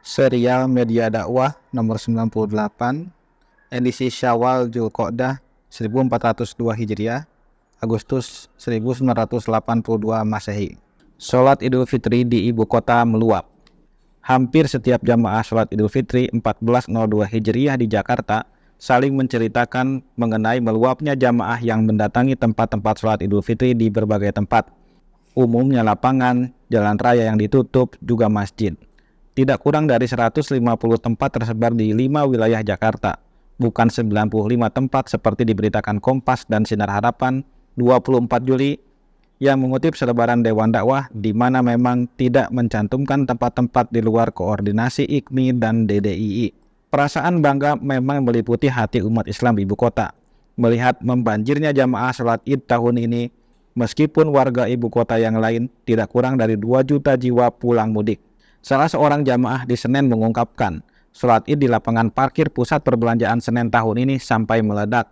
Serial Media Dakwah nomor 98, edisi Syawal Dzulqa'dah 1402 Hijriah, Agustus 1982 Masehi. Sholat Idul Fitri di ibu kota meluap. Hampir setiap jamaah sholat Idul Fitri 1402 Hijriah di Jakarta saling menceritakan mengenai meluapnya jamaah yang mendatangi tempat-tempat sholat Idul Fitri di berbagai tempat. Umumnya lapangan, jalan raya yang ditutup, juga masjid. Tidak kurang dari 150 tempat tersebar di 5 wilayah Jakarta, bukan 95 tempat seperti diberitakan Kompas dan Sinar Harapan 24 Juli yang mengutip selebaran Dewan Dakwah, di mana memang tidak mencantumkan tempat-tempat di luar koordinasi IKMI dan DDII. Perasaan bangga memang meliputi hati umat Islam di ibu kota melihat membanjirnya jamaah sholat Id tahun ini, meskipun warga ibu kota yang lain tidak kurang dari 2 juta jiwa pulang mudik. Salah seorang jamaah di Senen mengungkapkan, sholat Id di lapangan parkir pusat perbelanjaan Senen tahun ini sampai meledak.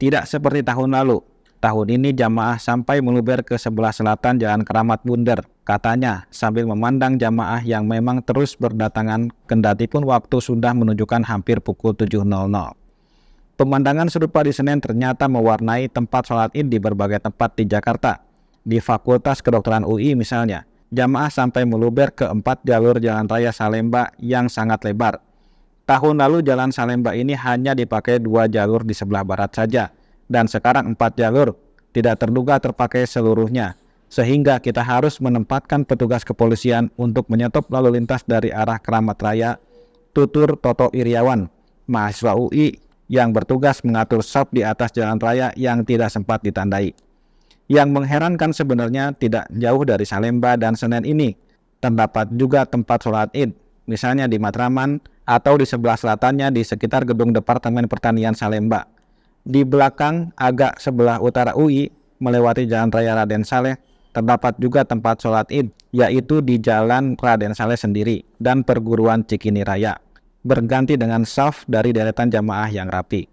Tidak seperti tahun lalu. Tahun ini jamaah sampai meluber ke sebelah selatan Jalan Keramat Bundar, katanya sambil memandang jamaah yang memang terus berdatangan kendati pun waktu sudah menunjukkan hampir pukul 7.00. Pemandangan serupa di Senen ternyata mewarnai tempat sholat Id di berbagai tempat di Jakarta. Di Fakultas Kedokteran UI misalnya, jamaah sampai meluber ke 4 jalur jalan raya Salemba yang sangat lebar. Tahun lalu jalan Salemba ini hanya dipakai 2 jalur di sebelah barat saja, dan sekarang 4 jalur, tidak terduga terpakai seluruhnya, sehingga kita harus menempatkan petugas kepolisian untuk menyetop lalu lintas dari arah Keramat Raya, tutur Toto Iriawan, mahasiswa UI yang bertugas mengatur sop di atas jalan raya yang tidak sempat ditandai. Yang mengherankan sebenarnya tidak jauh dari Salemba dan Senen ini terdapat juga tempat sholat Id, misalnya di Matraman atau di sebelah selatannya di sekitar gedung Departemen Pertanian Salemba. Di belakang agak sebelah utara UI melewati Jalan Raya Raden Saleh terdapat juga tempat sholat Id, yaitu di Jalan Raden Saleh sendiri dan Perguruan Cikini Raya, berganti dengan saf dari deretan jamaah yang rapi.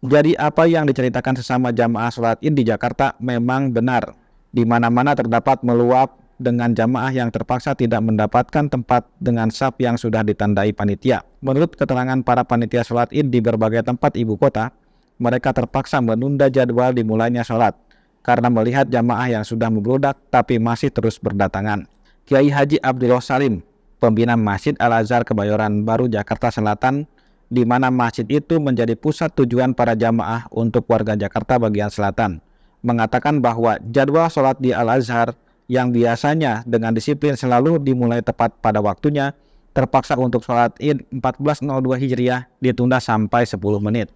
Jadi apa yang diceritakan sesama jamaah sholat Id di Jakarta memang benar. Di mana-mana terdapat meluap dengan jamaah yang terpaksa tidak mendapatkan tempat dengan saf yang sudah ditandai panitia. Menurut keterangan para panitia sholat Id di berbagai tempat ibu kota, mereka terpaksa menunda jadwal dimulainya sholat karena melihat jamaah yang sudah membludak tapi masih terus berdatangan. Kiai Haji Abdullah Salim, pembina Masjid Al-Azhar Kebayoran Baru Jakarta Selatan, di mana masjid itu menjadi pusat tujuan para jamaah untuk warga Jakarta bagian selatan, mengatakan bahwa jadwal sholat di Al-Azhar yang biasanya dengan disiplin selalu dimulai tepat pada waktunya, terpaksa untuk sholat Id 1402 Hijriah ditunda sampai 10 menit.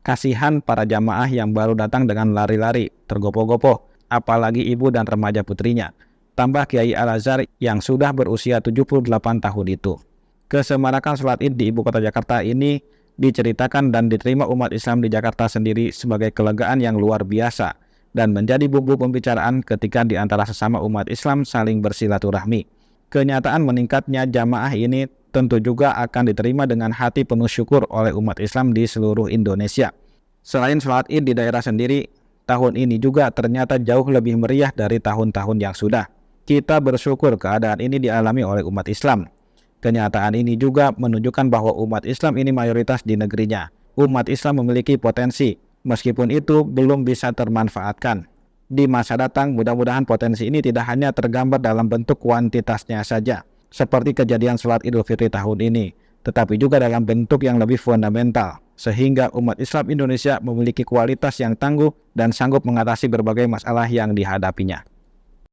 Kasihan para jamaah yang baru datang dengan lari-lari, tergopoh-gopoh, apalagi ibu dan remaja putrinya. Tambah Kiai Al-Azhar yang sudah berusia 78 tahun itu. Kesemarakan sholat Id di ibu kota Jakarta ini diceritakan dan diterima umat Islam di Jakarta sendiri sebagai kelegaan yang luar biasa dan menjadi bumbu pembicaraan ketika di antara sesama umat Islam saling bersilaturahmi. Kenyataan meningkatnya jamaah ini tentu juga akan diterima dengan hati penuh syukur oleh umat Islam di seluruh Indonesia. Selain sholat Id di daerah sendiri, tahun ini juga ternyata jauh lebih meriah dari tahun-tahun yang sudah. Kita bersyukur keadaan ini dialami oleh umat Islam. Kenyataan ini juga menunjukkan bahwa umat Islam ini mayoritas di negerinya. Umat Islam memiliki potensi, meskipun itu belum bisa termanfaatkan. Di masa datang, mudah-mudahan potensi ini tidak hanya tergambar dalam bentuk kuantitasnya saja, seperti kejadian sholat Idul Fitri tahun ini, tetapi juga dalam bentuk yang lebih fundamental, sehingga umat Islam Indonesia memiliki kualitas yang tangguh dan sanggup mengatasi berbagai masalah yang dihadapinya.